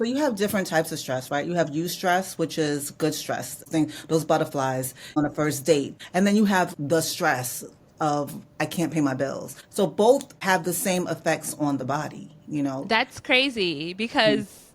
So you have different types of stress, right? You have eustress, which is good stress, think those butterflies on a first date. And then you have the stress of I can't pay my bills. So both have the same effects on the body, you know. That's crazy because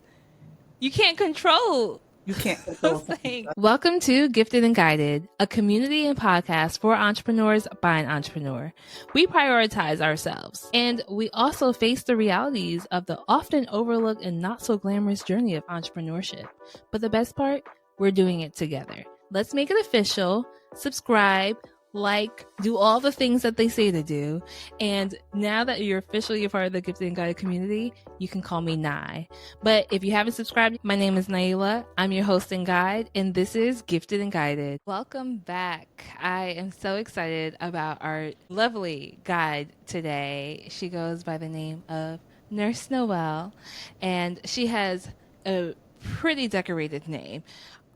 you can't control You can't those control things. something. Welcome to Gifted and Guided, a community and podcast for entrepreneurs by an entrepreneur. We prioritize ourselves, and we also face the realities of the often overlooked and not so glamorous journey of entrepreneurship. But the best part, we're doing it together. Let's make it official. Subscribe, like, do all the things that they say to do. And now that you're officially a part of the Gifted and Guided community, you can call me Nye. But if you haven't subscribed, my name is Naila. I'm your host and guide, and this is Gifted and Guided. Welcome back. I am so excited about our lovely guide today. She goes by the name of Nurse Noel, and she has a pretty decorated name.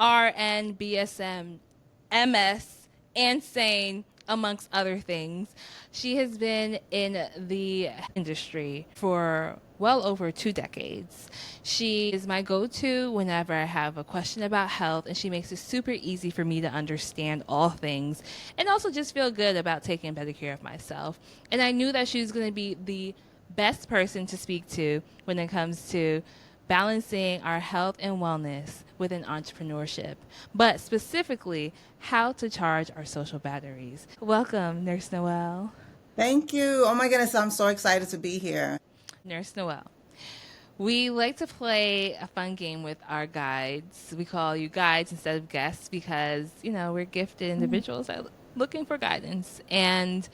RN, BSM, MS, and sane, amongst other things. She has been in the industry for well over 2 decades. She is my go-to whenever I have a question about health, and she makes it super easy for me to understand all things and also just feel good about taking better care of myself. And I knew that she was going to be the best person to speak to when it comes to balancing our health and wellness with an entrepreneurship, but specifically how to charge our social batteries. Welcome, Nurse Noel. Thank you. Oh my goodness, I'm so excited to be here. Nurse Noel. We like to play a fun game with our guides. We call you guides instead of guests because, we're gifted individuals that are looking for guidance. And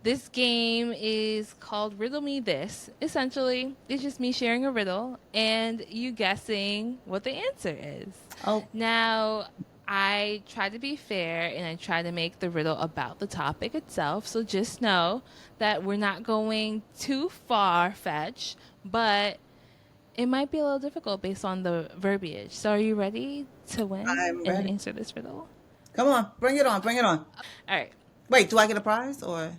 this game is called Riddle Me This. Essentially, it's just me sharing a riddle and you guessing what the answer is. Oh, Now, I try to be fair and I try to make the riddle about the topic itself. So just know that we're not going too far fetched, but it might be a little difficult based on the verbiage. So are you ready to win I'm and ready. answer this riddle? Come on, bring it on, bring it on. All right. Wait, do I get a prize or?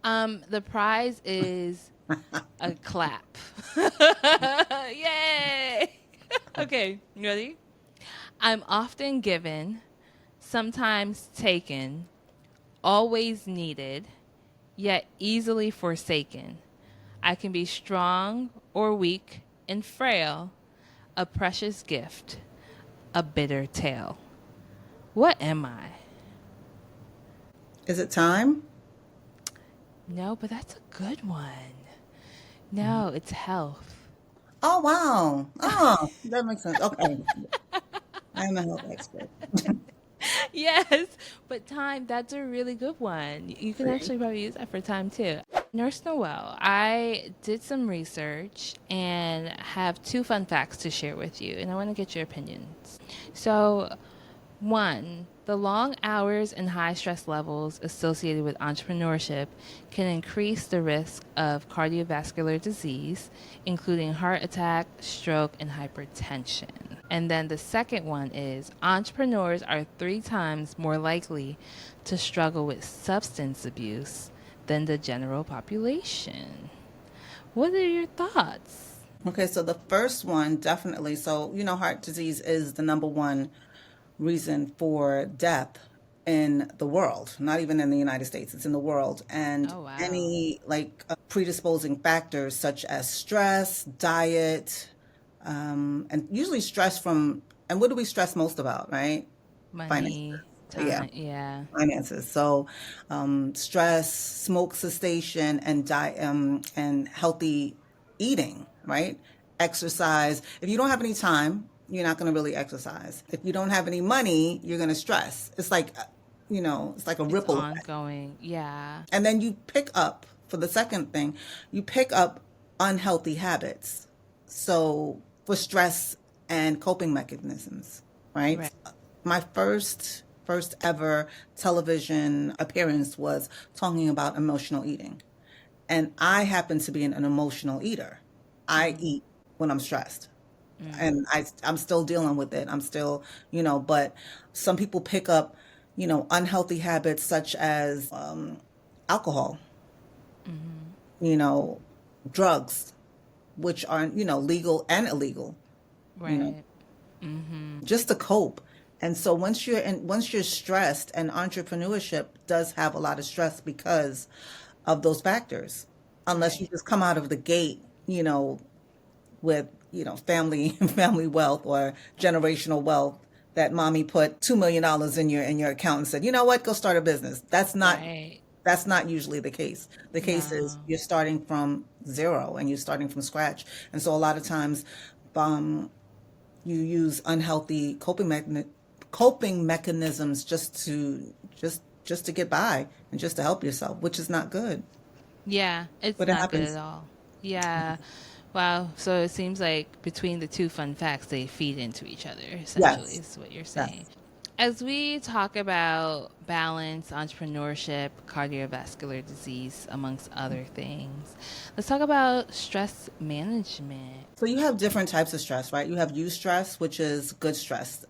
The prize is a clap. Yay! Okay, you ready? I'm often given, sometimes taken, always needed, yet easily forsaken. I can be strong or weak and frail, a precious gift, a bitter tale. What am I? Is it time? No, but that's a good one. No, it's health. Oh, wow. Oh, that makes sense. Okay. I'm a health expert. Yes, but time, that's a really good one. You can Great. actually probably use that for time too. Nurse Noel, I did some research and have 2 fun facts to share with you, and I want to get your opinions. So, 1, the long hours and high stress levels associated with entrepreneurship can increase the risk of cardiovascular disease, including heart attack, stroke, and hypertension. And then the second one is entrepreneurs are 3 times more likely to struggle with substance abuse than the general population. What are your thoughts? Okay, so the first one, definitely. So, heart disease is the number one reason for death in the world, not even in the United States, it's in the world. And Oh, wow. any predisposing factors such as stress, diet, and usually stress from, and what do we stress most about, right? Finances. Money, Yeah, time, yeah. finances. So, stress, smoke cessation, and healthy eating, right? Exercise. If you don't have any time, you're not going to really exercise. If you don't have any money, you're going to stress. It's like, it's like a It's ripple effect. ongoing. Yeah. And then you pick up, for the second thing, you pick up unhealthy habits. So for stress and coping mechanisms, right? Right. My first ever television appearance was talking about emotional eating. And I happen to be an emotional eater. I eat when I'm stressed. And I'm still dealing with it. I'm still, but some people pick up, unhealthy habits such as alcohol, you know, drugs, which are, legal and illegal. you know, Right. Mm-hmm. just to cope. And so once you're stressed, and entrepreneurship does have a lot of stress because of those factors. Unless you Right. just come out of the gate, with, family wealth or generational wealth, that mommy put $2 million in your account and said, you know what, go start a business. Right. That's not usually the case. The case is No. you're starting from zero and you're starting from scratch. And so a lot of times, um, you use unhealthy coping mechanisms just to get by and just to help yourself, which is not good. Yeah, it's But it not good at happens. all. Yeah. Wow. So it seems like between the two fun facts, they feed into each other, essentially, Yes. is what you're saying. Yes. As we talk about balance, entrepreneurship, cardiovascular disease, amongst other things, let's talk about stress management. So you have different types of stress, right? You have eustress, which is good stress,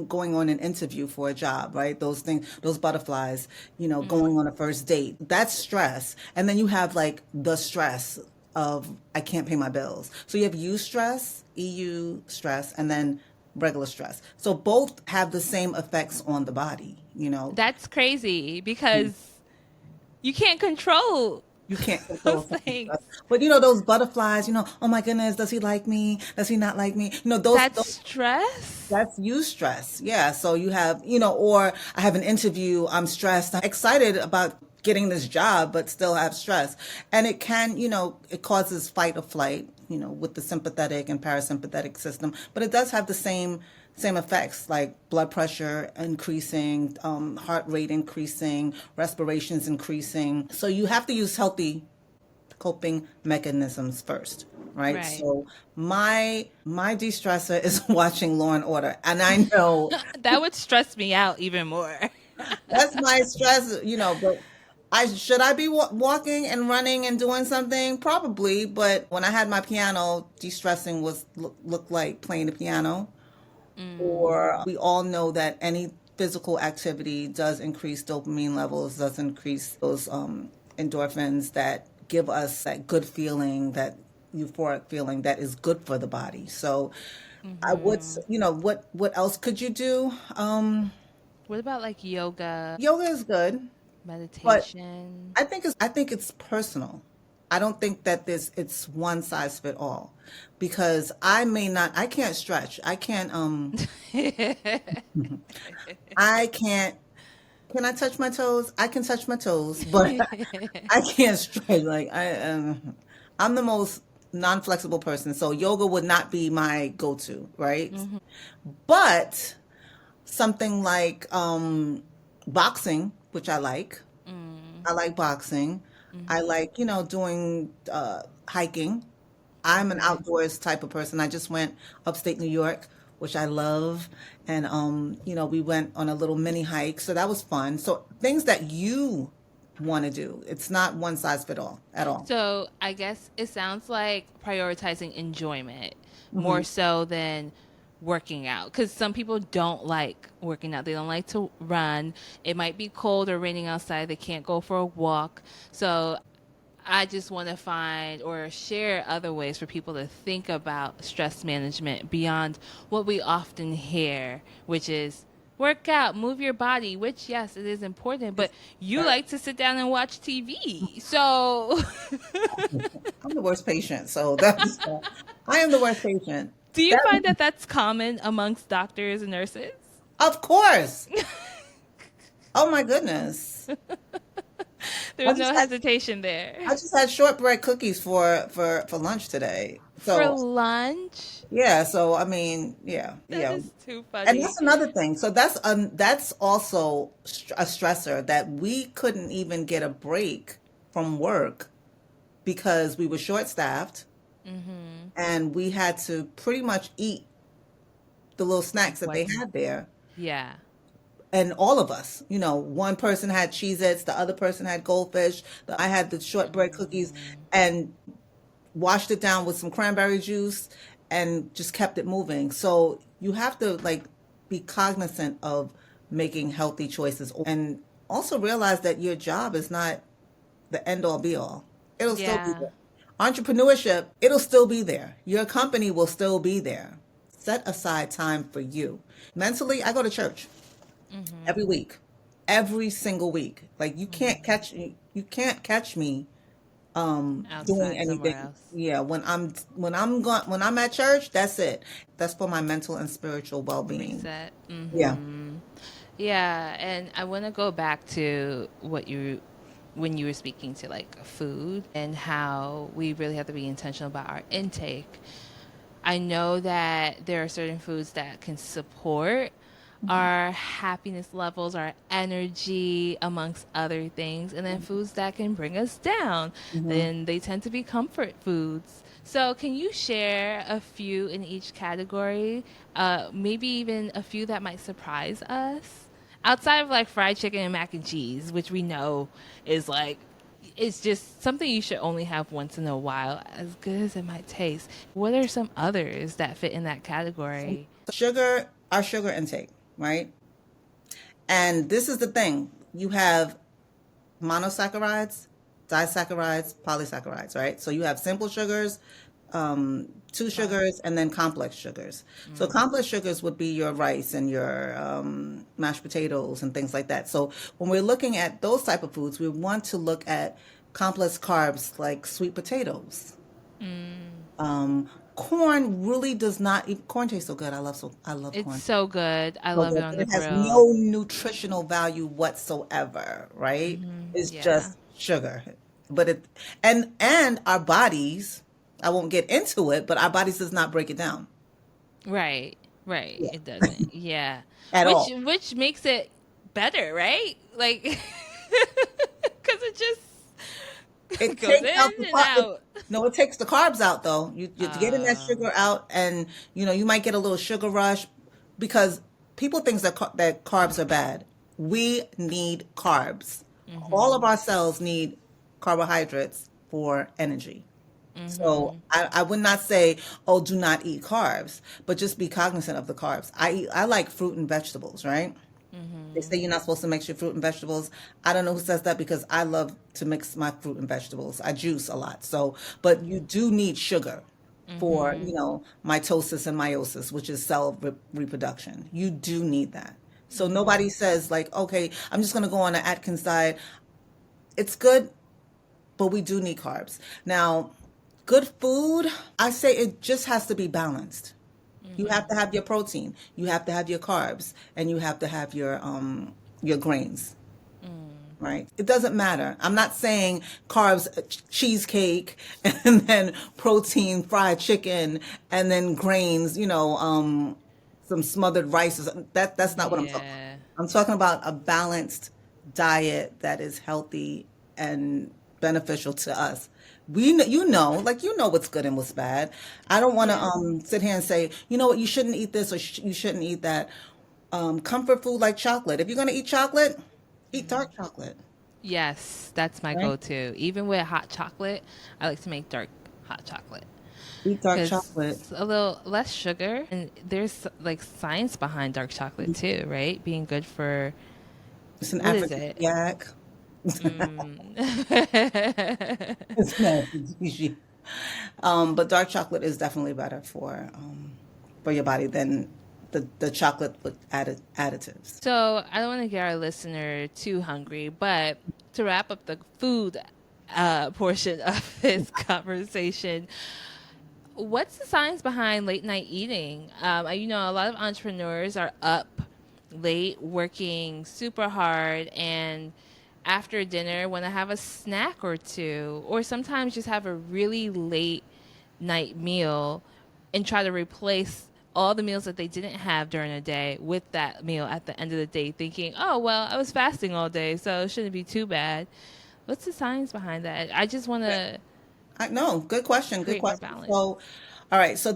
going on an interview for a job, right? Those things, those butterflies, going on a first date. That's stress. And then you have like the stress of I can't pay my bills. So you have eustress, EU stress, and then regular stress. So both have the same effects on the body. That's crazy because you can't control You can't those control something things. stress. But those butterflies, oh my goodness, does he like me? Does he not like me? That's Those stress. that's you stress. Yeah. So you have, or I have an interview, I'm stressed, I'm excited about getting this job, but still have stress. And it causes fight or flight, with the sympathetic and parasympathetic system. But it does have the same effects, like blood pressure increasing, heart rate increasing, respirations increasing. So you have to use healthy coping mechanisms first, right? Right. So my de-stressor is watching Law and Order, and I know That would stress me out even more. that's my stress, but I be walking and running and doing something? Probably, but when I had my piano, de-stressing was looked like playing the piano. Or we all know that any physical activity does increase dopamine levels, does increase those endorphins that give us that good feeling, that euphoric feeling that is good for the body. So I would, what else could you do? What about like yoga, Yoga is good, but meditation? I think it's personal. I don't think that it's one size fit all, because I can't stretch. I can't can I touch my toes? I can touch my toes, but I can't stretch. I'm the most non-flexible person, so yoga would not be my go-to, right? But something like boxing, which I like. I like boxing. I like, doing hiking. I'm an Okay. outdoors type of person. I just went upstate New York, which I love. And, we went on a little mini hike. So that was fun. So things that you want to do. It's not one size fit all at all. So I guess it sounds like prioritizing enjoyment Hmm. more so than working out. Because some people don't like working out. They don't like to run. It might be cold or raining outside. They can't go for a walk. So I just want to find or share other ways for people to think about stress management beyond what we often hear, which is work out, move your body, which, yes, it is important, but you Right. like to sit down and watch TV. So, I'm the worst patient. So that's, I am the worst patient. do you That, find that that's common amongst doctors and nurses? of course. Oh my goodness. I There's just no had hesitation there. I just had shortbread cookies for lunch today. For So lunch? yeah, so I mean, yeah, That yeah. is too And funny. that's another thing. So that's also a stressor, that we couldn't even get a break from work because we were short staffed Mm-hmm. and we had to pretty much eat the little snacks that they What's, had there. yeah. And all of us, one person had Cheez-Its, the other person had Goldfish, I had the shortbread cookies, Mm. and washed it down with some cranberry juice and just kept it moving. So you have to like be cognizant of making healthy choices, and also realize that your job is not the end all be all. It'll still be Yeah. there. Entrepreneurship, it'll still be there. Your company will still be there. Set aside time for you. Mentally, I go to church Mm-hmm. every week, every single week. Like Mm-hmm. you can't catch me doing Outside somewhere anything. else. Yeah, when I'm at church, that's it. That's for my mental and spiritual well-being. Reset. Yeah. Mm-hmm. Yeah, and I want to go back to what you when you were speaking to like food and how we really have to be intentional about our intake. I know that there are certain foods that can support our happiness levels, our energy, amongst other things, and then foods that can bring us down. Mhm. Then they tend to be comfort foods. So, can you share a few in each category? Maybe even a few that might surprise us? Outside of like fried chicken and mac and cheese, which we know is like it's just something you should only have once in a while, as good as it might taste. What are some others that fit in that category? Sugar, our sugar intake, right? And this is the thing. You have monosaccharides, disaccharides, polysaccharides, right? So you have simple sugars, two Right. sugars, and then complex sugars. So Mm. complex sugars would be your rice and your mashed potatoes and things like that. So when we're looking at those type of foods, we want to look at complex carbs like sweet potatoes. Mm. Corn really does not. Corn tastes so good. I love It's corn. so good. I So love it good, on but the it has grill. no nutritional value whatsoever, right? It's Yeah. just sugar. But it and our bodies, I won't get into it, but our bodies does not break it down. Right. Right. Yeah. It doesn't. Yeah. At all. Which makes it better, right? Like cuz it just It goes takes out in the and out. no, it takes the carbs out though. You're getting that Uh sugar out, and you might get a little sugar rush because people think that that carbs are bad. We need carbs. All of mhm. our cells need carbohydrates for energy. So Mhm. I would not say, oh, do not eat carbs, but just be cognizant of the carbs. I like fruit and vegetables, right? They say Mhm. you're not supposed to mix your fruit and vegetables. I don't know who says that because I love to mix my fruit and vegetables. I juice a lot. So, but you do need sugar for, Mhm. mitosis and meiosis, which is cell reproduction. You do need that. So nobody Mhm. says like, okay, I'm just going to go on an Atkins diet. It's good, but we do need carbs. Now, good food, I say it just has to be balanced. You have Mhm. to have your protein, you have to have your carbs, and you have to have your grains, Mm. right? It doesn't matter. I'm not saying carbs, cheesecake, and then protein, fried chicken, and then grains, some smothered rice. That's not what I'm talking about. Yeah. I'm talking about a balanced diet that is healthy and beneficial to us. Like what's good and what's bad. I don't want to Yeah. sit here and say, you know what, you shouldn't eat this or you shouldn't eat that. Comfort food like chocolate. If you're gonna eat chocolate, eat dark chocolate, Yes, that's my right? go-to. Even with hot chocolate, I like to make dark hot chocolate Eat dark because chocolate. it's a little less sugar, and there's like science behind dark chocolate too, right? Being good for It's an what is African it? yak. Mm. It's an aphrodisiac. But dark chocolate is definitely better for your body than the chocolate with additives. So I don't want to get our listener too hungry, but to wrap up the food portion of this conversation, what's the science behind late night eating? A lot of entrepreneurs are up late, working super hard, and after dinner, want to have a snack or two, or sometimes just have a really late night meal and try to replace all the meals that they didn't have during the day with that meal at the end of the day, thinking, oh, well, I was fasting all day, so it shouldn't be too bad. What's the science behind that? I just want to I no, good question, good create more question. balance. So, all right, so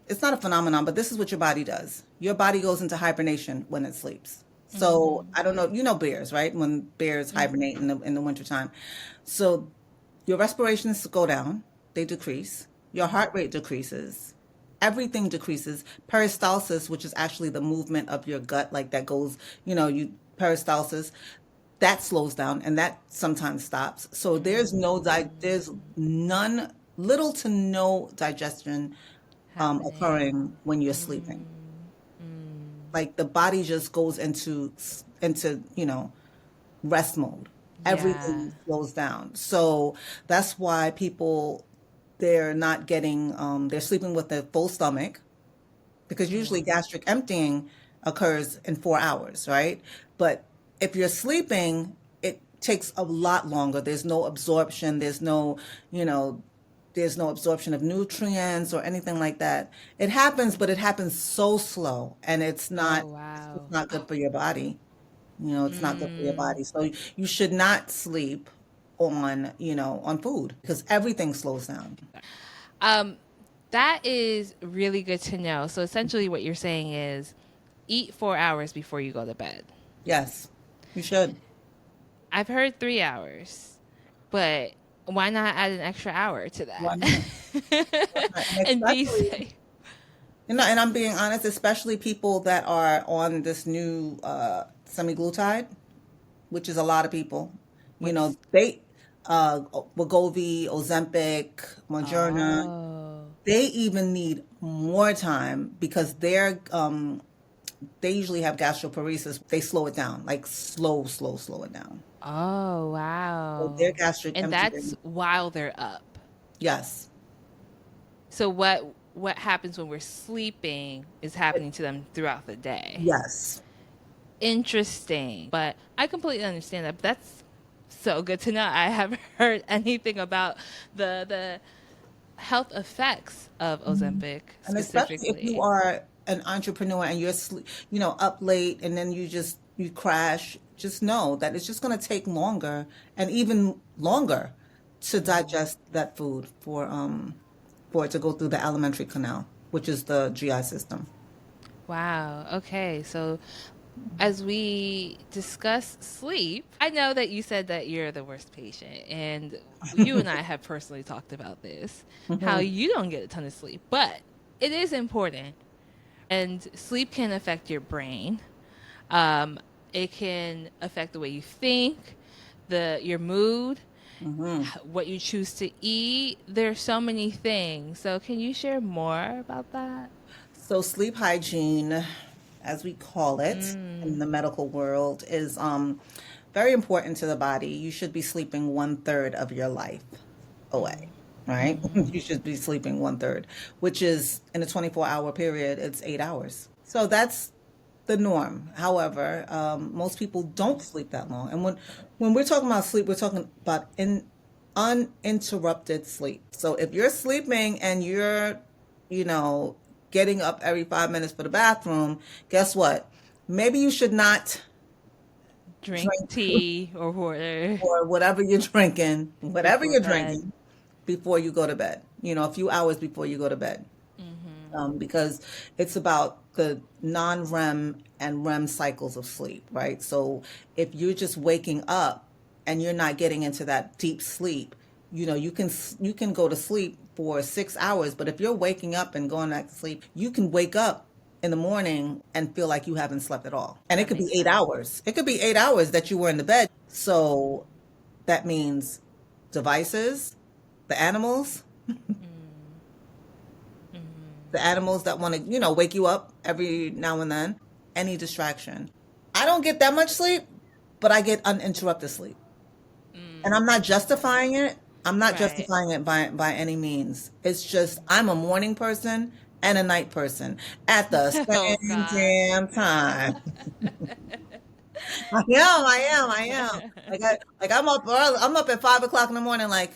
it's not a phenomenon, but this is what your body does. Your body goes into hibernation when it sleeps. So Mm-hmm. I don't know, bears, right? When bears Mm-hmm. hibernate in the wintertime. So your respirations go down, they decrease, your heart rate decreases, everything decreases. Peristalsis, which is actually the movement of your gut, like that goes, you peristalsis, that slows down and that sometimes stops. So there's Mm-hmm. no there's none little to no digestion happening. occurring when you're Mm, sleeping. mm, Like the body just goes into rest mode. yeah. Everything slows down. So that's why people they're not getting they're sleeping with a full stomach because usually Mm. gastric emptying occurs in 4 hours, right? But if you're sleeping, it takes a lot longer. There's no absorption. You know, there's no absorption of nutrients or anything like that. It happens, but it happens so slow, and Oh, it's wow. not good for your body. It's not good for your Mm. body. So you should not sleep on food because everything slows down. Um, that is really good to know. So essentially, what you're saying is eat 4 hours before you go to bed. Yes, you should. I've heard 3 hours, but why not add an extra hour to Why not? Why that not? And and be especially, safe? and I'm being honest, especially people that are on this new semi-glutide, which is a lot of people. What's They Wegovy, Ozempic, Moderna, oh they even need more time because they usually have gastroparesis. They slow it down, like slow it down. oh So their wow, gastric and that's emptying, while they're up. yes. So what happens when we're sleeping is happening to them throughout the day. Yes. Interesting, but I completely understand that. But that's so good to know. I haven't heard anything about the health effects of Mhm. Ozempic And especially if you specifically. are an entrepreneur and up late and then you crash, just know that it's just going to take longer and even longer to Mm. digest that food for it to go through the alimentary canal, which is the GI system. Wow. Okay. So as we discuss sleep, I know that you said that you're the worst patient, and you and I have personally talked about this, how Mhm. you don't get a ton of sleep, but it is important. And sleep can affect your brain. Um, it can affect the way you think, your mood, Mhm. what you choose to eat. There's so many things. So can you share more about that? So sleep hygiene, as we call it in Mm. the medical world, is very important to the body. You should be sleeping 1/3 of your life away, Mm. right? Mm-hmm. You should be sleeping 1/3, which is in a 24-hour period, it's 8 hours. So that's the norm. However, most people don't sleep that long. And when we're talking about sleep, we're talking about uninterrupted sleep. So if you're sleeping and you're, you know, getting up every 5 minutes for the bathroom, guess what? Maybe you should not Drink drink tea or water or whatever before you're bed. drinking before you go to bed, a few hours before you go to bed. Mm-hmm. Because it's about the non-REM and REM cycles of sleep, right? So if you're just waking up and you're not getting into that deep sleep, you can go to sleep for 6 hours, but if you're waking up and going back to sleep, you can wake up in the morning and feel like you haven't slept at all. And it That could be makes eight sense. hours. It could be 8 hours that you were in the bed. So that means devices, the animals, Mm. the Mm. animals that want to, wake you up every now and then, any distraction. I don't get that much sleep, but I get uninterrupted sleep. And Mm. I'm not justifying it. I'm not Right. justifying it by any means. It's just I'm a morning person and a night person at the Oh same God. damn time. I am. I'm up early. I'm up at 5 o'clock in the morning, like,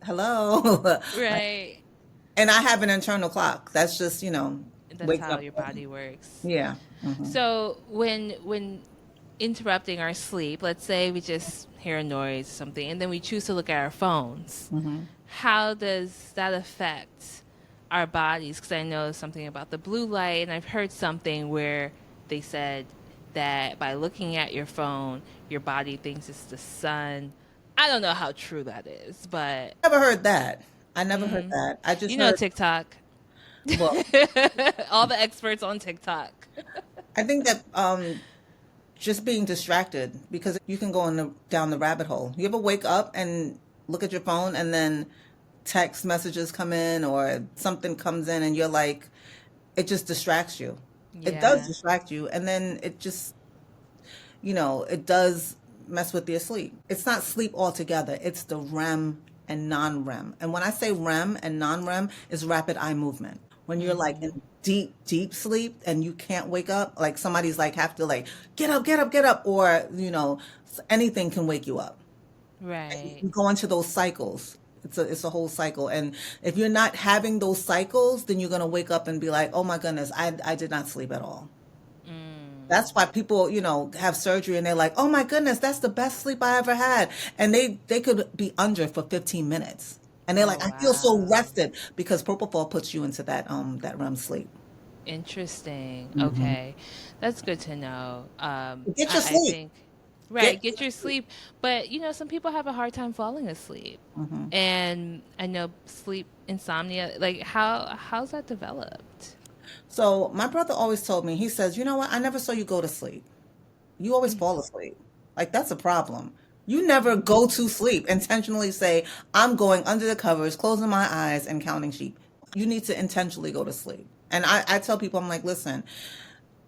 hello. Like, Right. and I have an internal clock. That's just, That's wakes how up your early. body works. Yeah. Hmm. So when interrupting our sleep, let's say we just hear a noise or something, and then we choose to look at our phones. Hmm. How does that affect our bodies? Because I know something about the blue light, and I've heard something where they said that by looking at your phone, your body thinks it's the sun. I don't know how true that is, but Never heard that. I never heard mm, that. I just you know heard, TikTok. well, All the experts on TikTok. I think that just being distracted because you can go down the rabbit hole. You ever wake up and look at your phone and then text messages come in or something comes in and you're like, it just distracts you. It does Yeah. distract you. And then it just, it does mess with your sleep. It's not sleep altogether. It's the REM and non-REM. And when I say REM and non-REM, is rapid eye movement. When you're like in deep, deep sleep and you can't wake up, like somebody's like have to like get up, get up, get up, or anything can wake you up. And Right. you go into those cycles. It's a whole cycle. And if you're not having those cycles, then you're gonna wake up and be like, oh my goodness, I did not sleep at all. That's Mm. why people, have surgery and they're like, "Oh my goodness, that's the best sleep I ever had." And they could be under for 15 minutes. And they're Oh, like, "I feel so wow. rested," because propofol puts you into that REM sleep. Interesting. Hmm. Okay. That's good to know. Get your I sleep. think, right, Get get your sleep. But, some people have a hard time falling asleep. Mhm. And I know sleep insomnia, like how's that developed? So my brother always told me, he says, "You know what? I never saw you go to sleep. You always fall asleep. Like that's a problem. You never go to sleep, intentionally say, I'm going under the covers, closing my eyes and counting sheep. You need to intentionally go to sleep." And I tell people, I'm like, listen,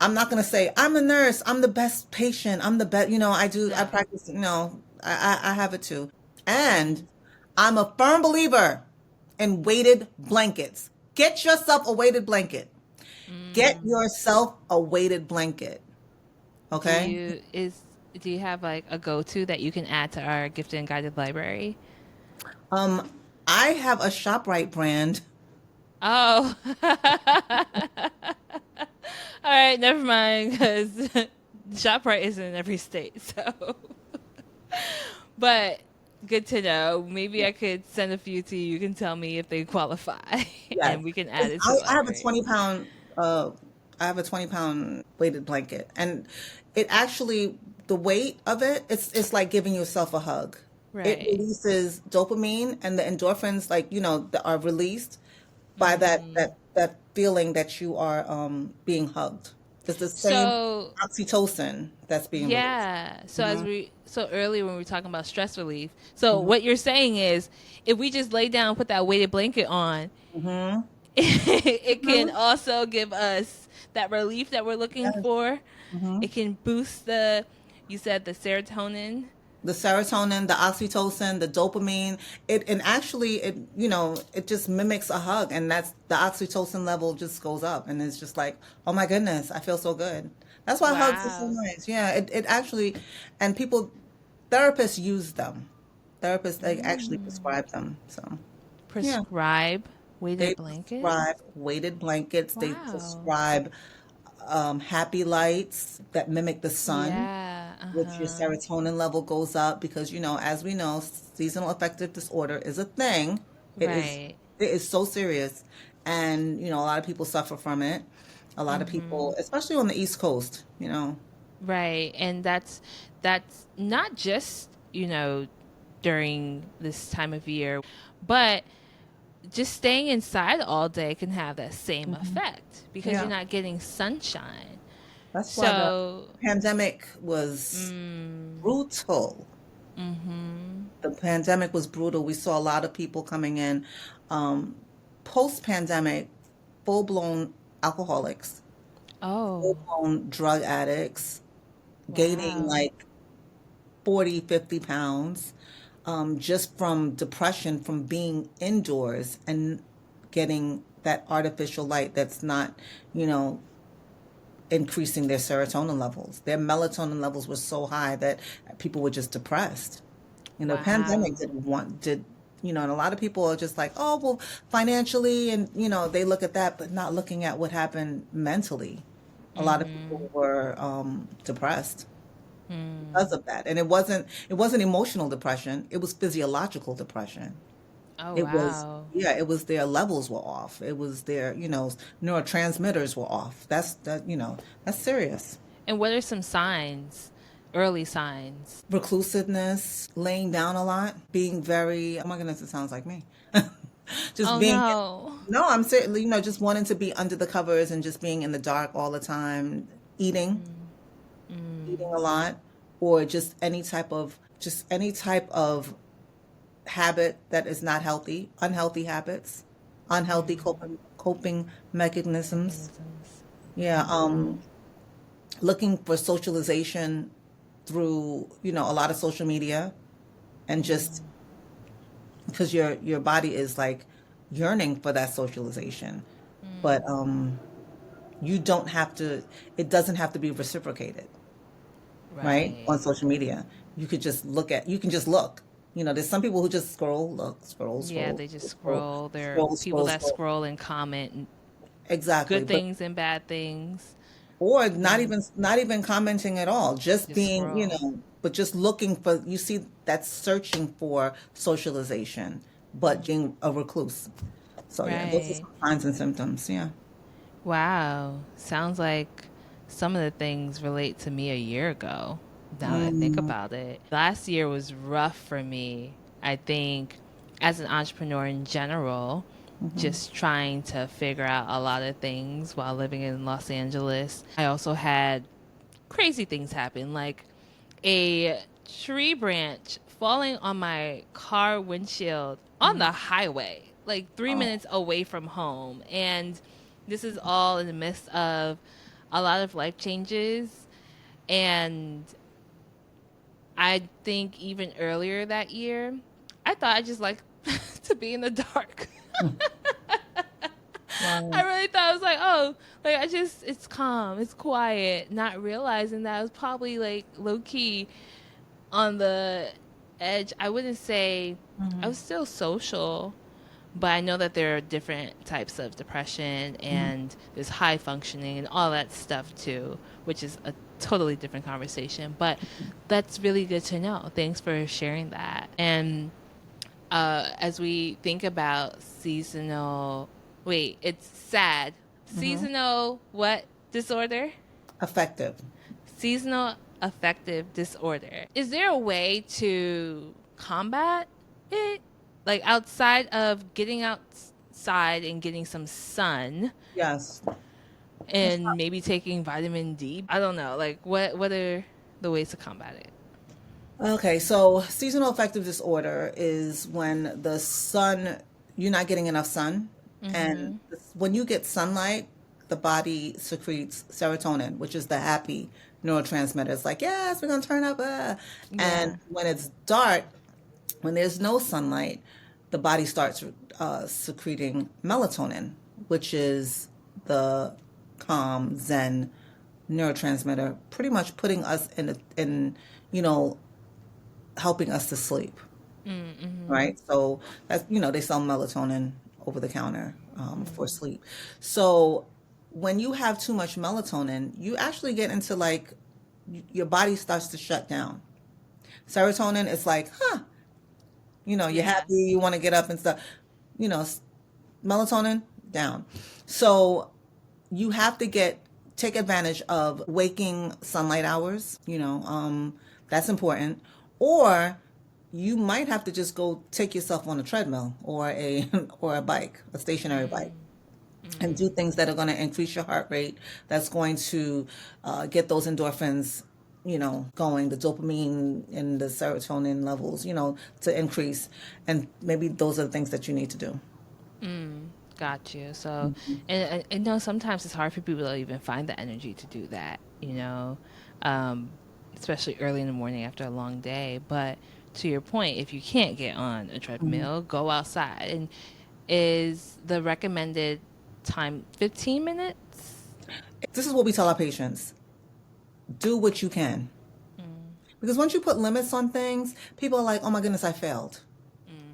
I'm not going to say, I'm a nurse, I'm the best patient, I'm the best, I No. practice, I have it too. And I'm a firm believer in weighted blankets. Get yourself a weighted blanket. Get Mm. yourself a weighted blanket. Do Okay? you is do you have like a go-to that you can add to our gifted and guided library? Um, I have a ShopRite brand. Oh. All right, never mind, because ShopRite isn't in every state, so. But good to know. Maybe Yeah. I could send a few to you. You can tell me if they qualify, Yes. and we can add 'Cause it to the I have a library. 20 pound, I have a 20 pound weighted blanket, and it actually, the weight of it's like giving yourself a hug. It Right. releases dopamine and the endorphins, like, that are released by that Mm-hmm. that that feeling that you are being hugged. It's the same So oxytocin that's being released. yeah. Hmm. So earlier when we were talking about stress relief. So Hmm. what you're saying is if we just lay down, put that weighted blanket on, Hmm. it can Hmm. also give us that relief that we're looking Yes. for. Hmm. It can boost the, you said the serotonin. The serotonin, the oxytocin, the dopamine, and actually it just mimics a hug, and that's the oxytocin level just goes up, and it's just like, oh my goodness, I feel so good. That's why hugs are so Wow. nice. Yeah, it actually, and people, therapists use them. Therapists, they actually Mm. prescribe them. So yeah, Prescribe weighted they blankets. prescribe weighted blankets. They Wow. prescribe happy lights that mimic the sun, Yeah. which your Uh-huh. serotonin level goes up because as we know, seasonal affective disorder is a thing. It is Right. it is so serious, and a lot of people suffer from it. A lot of Mm-hmm. people, especially on the East Coast, Right. And that's not just, during this time of year, but just staying inside all day can have that same Mhm. effect because you're Yeah, not getting sunshine. that's why the So, pandemic was mm, brutal. mm-hmm. The pandemic was brutal. We saw a lot of people coming in, um, post-pandemic, full-blown alcoholics, Oh, full-blown drug addicts, gaining wow. like 40, 50 pounds, just from depression from being indoors and getting that artificial light that's not, you know, increasing their serotonin levels. Their melatonin levels were so high that people were just depressed. Pandemic Wow. and a lot of people are just like, oh, well, financially, and, they look at that, but not looking at what happened mentally. A lot of Mm-hmm. people were depressed Mm. because of that. And it wasn't emotional depression, it was physiological depression. Oh, It was, wow. yeah, it was their levels were off. It was their, neurotransmitters were off. That's serious. And what are some signs, early signs? Reclusiveness, laying down a lot, being very, oh my goodness, it sounds like me. Just Oh, being, no. no, I'm certainly, just wanting to be under the covers and just being in the dark all the time, eating, Mm. eating Mm. a lot, or just any type of habit that is not healthy, unhealthy habits, unhealthy coping mechanisms. Mechanisms. Yeah, looking for socialization through, a lot of social media, and just because your body is like yearning for that socialization. But you don't have to, it doesn't have to be reciprocated, right? On Right. social media. You can just look. There's some people who just scroll, look, Yeah, they just scroll, scroll. There are scroll, people scroll, that scroll. scroll and comment Exactly. good But things and bad things. or Yeah, not even commenting at all, just just being, scroll. but just looking for, you see, that's searching for socialization, but being a recluse. So yeah, those are Right. some signs and symptoms. Yeah. Wow. Sounds like some of the things relate to me a year ago, now that I think Mm, about it. Last year was rough for me. I think as an entrepreneur in general, mhm. just trying to figure out a lot of things while living in Los Angeles. I also had crazy things happen, like a tree branch falling on my car windshield on Mhm. the highway, like 3 minutes Oh, away from home. And this is all in the midst of a lot of life changes. And I think even earlier that year, I thought I just like to be in the dark. I wow. really thought I was like, oh, like it's calm, it's quiet, not realizing that I was probably like low key on the edge. I wouldn't say I Mhm. was still social, but I know that there are different types of depression Mhm. and there's high functioning and all that stuff too, which is a totally different conversation. But that's really good to know. Thanks for sharing that. And as we think about seasonal, wait, it's sad. Mhm. Seasonal what disorder? Effective. Seasonal affective disorder. Is there a way to combat it? Like outside of getting outside and getting some sun Yes. That's and maybe taking vitamin D? I don't know. Like what are the ways to combat it? Okay, so seasonal affective disorder is when you're not getting enough sun. And Mhm. when you get sunlight, the body secretes serotonin, which is the happy neurotransmitter. It's like, yes, we're going to turn up. And Yeah. when it's dark, when there's no sunlight, the body starts secreting melatonin, which is the calm, zen neurotransmitter, pretty much putting us you know, helping us to sleep, Mhm. right? So that's, they sell melatonin over the counter for sleep. So when you have too much melatonin, you actually get into like your body starts to shut down. Serotonin is like, you're Yeah. happy, you want to get up and stuff. You know, melatonin down. So you have to take advantage of waking sunlight hours, that's important. Or you might have to just go take yourself on a treadmill or a or a bike, a stationary bike, Mm. and do Mm. things that are going to increase your heart rate, that's going to get those endorphins, going, the dopamine and the serotonin levels, to increase. And maybe those are the things that you need to do. Mm, got you. So, and no, sometimes it's hard for people to even find the energy to do that, um, especially early in the morning after a long day. But to your point, if you can't get on a Mhm. treadmill, go outside. And is the recommended time 15 minutes? This is what we tell our patients: do what you can. Mm, Because once you put limits on things, people are like, oh my goodness, I failed.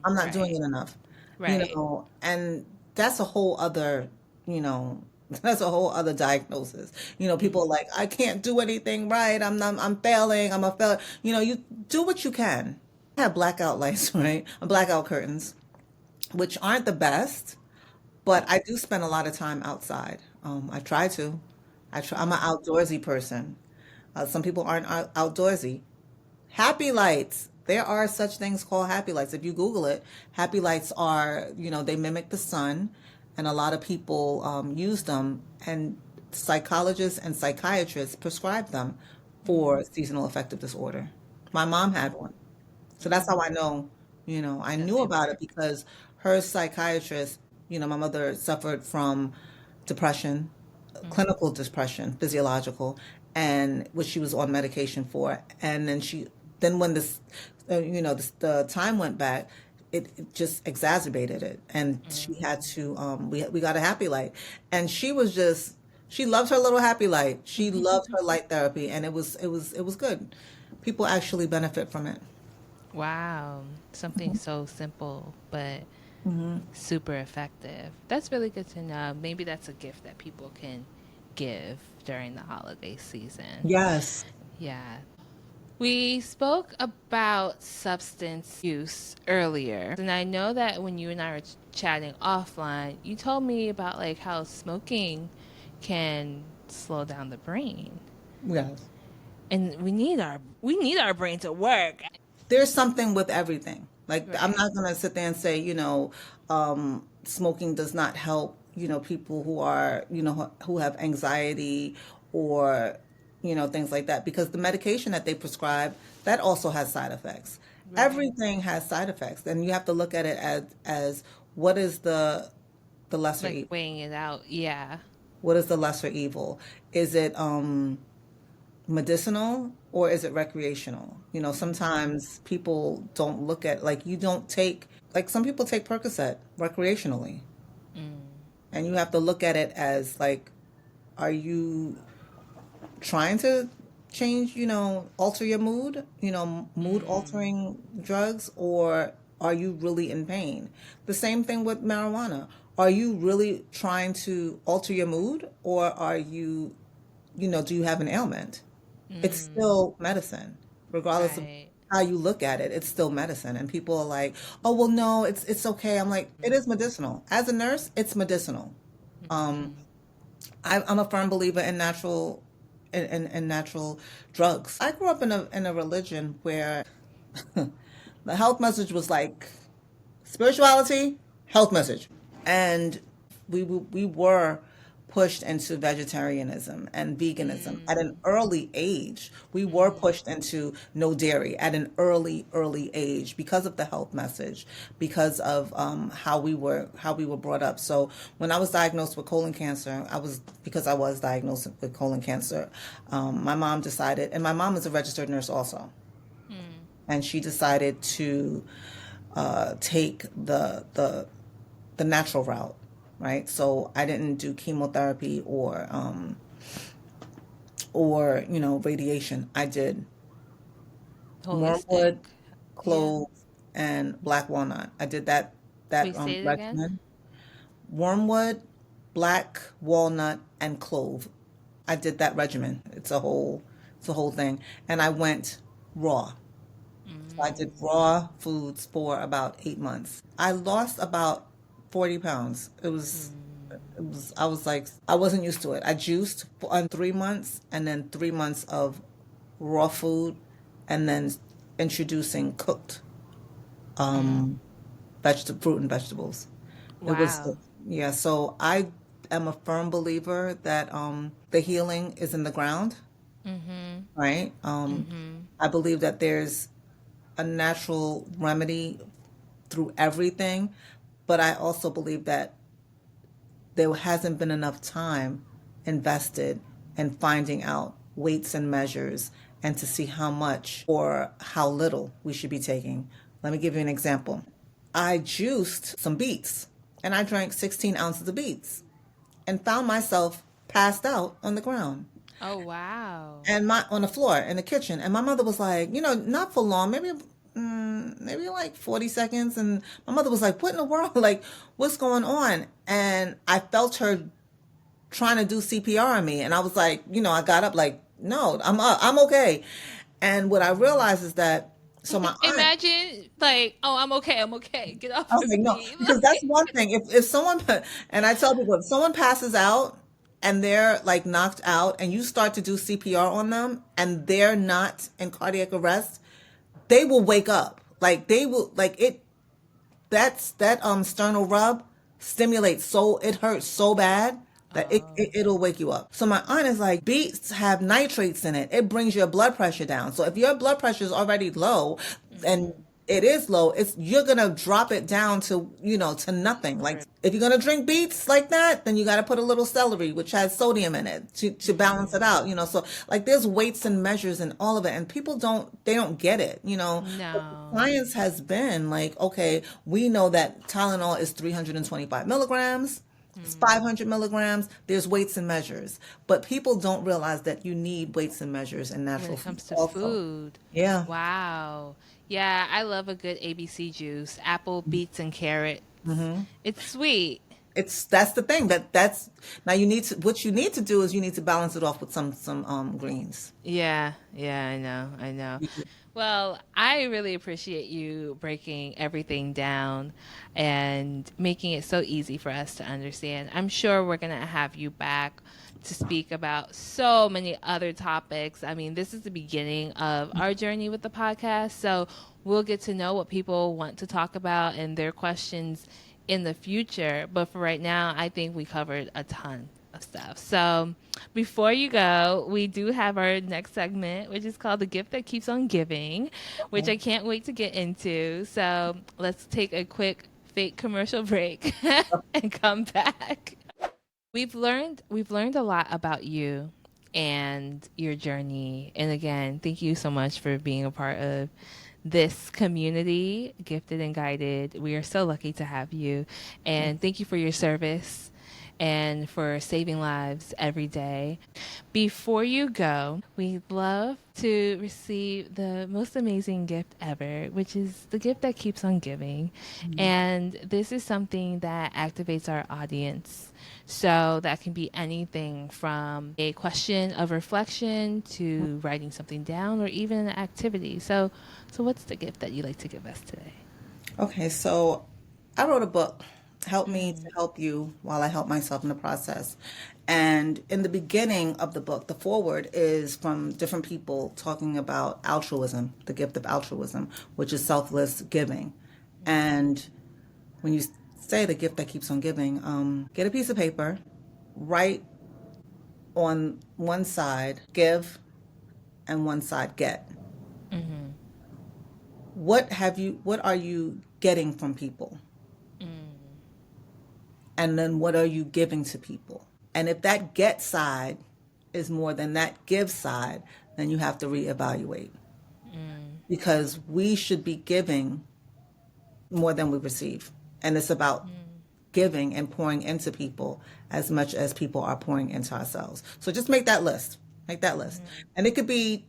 I'm not doing right, it enough. right. And that's a whole other, you know, that's a whole other diagnosis. People are Mm, like, I can't do anything right. I'm failing. I'm a failure. You do what you can. I have blackout lights, right? Blackout curtains, which aren't the best, but I do spend a lot of time outside. I try to. I'm an mm, outdoorsy person. Some people aren't outdoorsy. Happy lights. There are such things called happy lights. If you Google it, happy lights are, they mimic the sun, and a lot of people use them, and psychologists and psychiatrists prescribe them mm, for seasonal affective disorder. My mom had one. So that's how mm. I know, I Does knew it about it work? because her psychiatrist, my mother suffered from depression, Mm, clinical depression, physiological, and which she was on medication for. And then when the time went back, it just exacerbated it, and she had mm. to. We got a happy light, and she loved her little happy light. She loved her light therapy, and it was good. People actually benefit from it. Wow. Something so simple, but super effective. That's really good to know. Maybe that's a gift that people can give during the holiday season. Yes. Yeah. We spoke about substance use earlier, and I know that when you and I were chatting offline, you told me about like how smoking can slow down the brain. Yes. And we need our brain to work. There's something with everything. Like, I'm Right. not going to sit there and say, smoking does not help, people who are, who have anxiety or, things like that, because the medication that they prescribe, that also has side effects. Right. Everything has side effects, and you have to look at it as what is the lesser Like evil? weighing it out. Yeah. What is the lesser evil? Is it medicinal or is it recreational? Sometimes people don't look at, like, you don't take, like, some people take Percocet recreationally, Mm. and you have to look at it as like, are you trying to change, alter your mood, mood Mm. altering drugs, or are you really in pain? The same thing with marijuana. Are you really trying to alter your mood, or do you have an ailment? It's Mm. still medicine, regardless of Right. how you look at it. It's still medicine, and people are like, "Oh, well, no, it's okay." I'm like, it is medicinal. As a nurse, it's medicinal. Um, Mm. I'm a firm believer in in natural drugs. I grew up in a religion where the health message was like spirituality, health message. And we were pushed into vegetarianism and veganism at an Mm. early age. We were Mm. pushed into no dairy at an early age because of the health message, because of how we were brought up. So when I was diagnosed with colon cancer, I was diagnosed with colon cancer. My mom decided, and my mom is a registered nurse also, Mm. and she decided to take the natural route, right? So I didn't do chemotherapy or radiation. I did Holistic. wormwood, Yeah. clove, and black walnut. I did that We say it again. regimen. Wormwood, black walnut, and clove. I did that regimen. It's a whole thing. And I went raw. So I did Mm. raw foods for about 8 months. I lost about 40 pounds. Mm. I was like, I wasn't used to it. I juiced for 3 months, and then 3 months of raw food, and then introducing cooked Mm. vegetable fruit and vegetables. It was, Wow. yeah. So I am a firm believer that the healing is in the ground, Mm-hmm. right? Mm-hmm. I believe that there's a natural remedy through everything, but I also believe that there hasn't been enough time invested in finding out weights and measures and to see how much or how little we should be taking. Let me give you an example. I juiced some beets, and I drank 16 ounces of beets and found myself passed out on the ground Oh, wow. and my on the floor in the kitchen. And my mother was like, not for long, maybe like 40 seconds. And my mother was like, what in the world? Like, what's going on? And I felt her trying to do CPR on me. And I was like, I got up like, no, I'm up, I'm okay. And what I realized is that, so my aunt, Imagine, like, oh, I'm okay. I'm okay. Get I off was of like, no, me. because that's one thing. If someone, and I tell people, if someone passes out and they're like knocked out and you start to do CPR on them and they're not in cardiac arrest, they will wake up. Like, they will, like, that sternal rub stimulates, so it hurts so bad that Oh. it'll wake you up. So my aunt is like, beets have nitrates in it. It brings your blood pressure down. So if your blood pressure is already low, and Mm. it is low. It's you're gonna drop it down to, to nothing. Like if you're gonna drink beets like that, then you gotta put a little celery, which has sodium in it to balance it out, So like there's weights and measures and all of it, and people don't get it. But No. science has been like, okay, we know that Tylenol is 325 milligrams. It's 500 milligrams. There's weights and measures, but people don't realize that you need weights and measures in When natural it foods comes to also. food. Yeah. Wow. Yeah, I love a good ABC juice. Apple, beets, and carrots. It's sweet. That's the thing that's now what you need to do is you need to balance it off with some greens. Yeah, yeah, I know, I know. Well, I really appreciate you breaking everything down and making it so easy for us to understand. I'm sure we're going to have you back to speak about so many other topics. I mean, this is the beginning of our journey with the podcast, so we'll get to know what people want to talk about and their questions in the future. But for right now, I think we covered a ton of stuff. So before you go, we do have our next segment, which is called The Gift That Keeps on Giving, which I can't wait to get into. So let's take a quick fake commercial break and come back. We've learned a lot about you and your journey. And again, thank you so much for being a part of this community, Gifted and Guided. We are so lucky to have you. And thank you for your service and for saving lives every day. Before you go, we'd love to receive the most amazing gift ever, which is the gift that keeps on giving. And this is something that activates our audience. So that can be anything from a question of reflection to writing something down or even an activity. So what's the gift that you'd like to give us today? Okay, so I wrote a book, Help Me to Help You While I Help Myself in the Process. And in the beginning of the book, the foreword is from different people talking about altruism, the gift of altruism, which is selfless giving. And when you say the gift that keeps on giving, get a piece of paper, write on one side, give, and one side, get. What are you getting from people? And then what are you giving to people? And if that get side is more than that give side, then you have to reevaluate. Because we should be giving more than we receive. And it's about giving and pouring into people as much as people are pouring into ourselves. So just make that list. Make that list. And it could be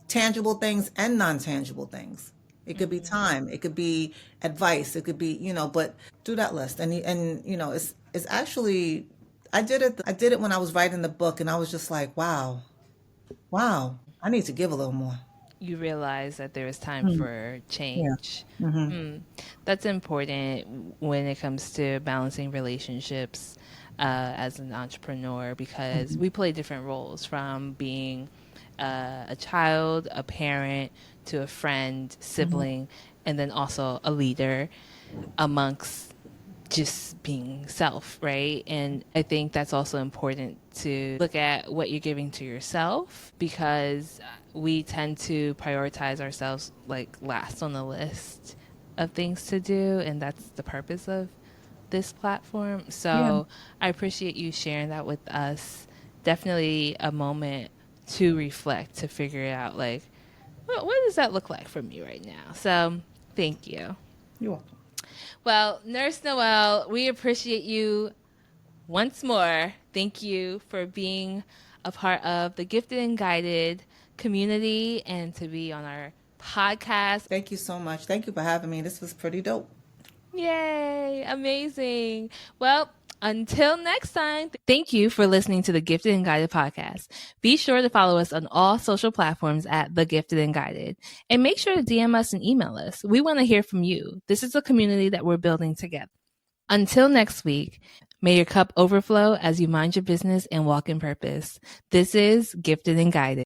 tangible things and non-tangible things. It could be time. It could be advice. It could be, but do that list. And it's actually, I did it when I was writing the book, and I was just like, wow, I need to give a little more. You realize that there is time for Yeah. change. That's important when it comes to balancing relationships as an entrepreneur, because we play different roles, from being a child, a parent, to a friend, sibling, and then also a leader amongst just being self, right? And I think that's also important to look at what you're giving to yourself, because we tend to prioritize ourselves like last on the list of things to do, and that's the purpose of this platform. Yeah. So I appreciate you sharing that with us. Definitely a moment to reflect, to figure it out, like, what does that look like for me right now? So thank you. You're welcome. Well, Nurse Noel, we appreciate you once more. Thank you for being a part of the Gifted and Guided community and to be on our podcast. Thank you so much. Thank you for having me. This was pretty dope. Yay, amazing. Well, until next time, thank you for listening to the Gifted and Guided podcast. Be sure to follow us on all social platforms at The Gifted and Guided. And make sure to DM us and email us. We want to hear from you. This is a community that we're building together. Until next week, may your cup overflow as you mind your business and walk in purpose. This is Gifted and Guided.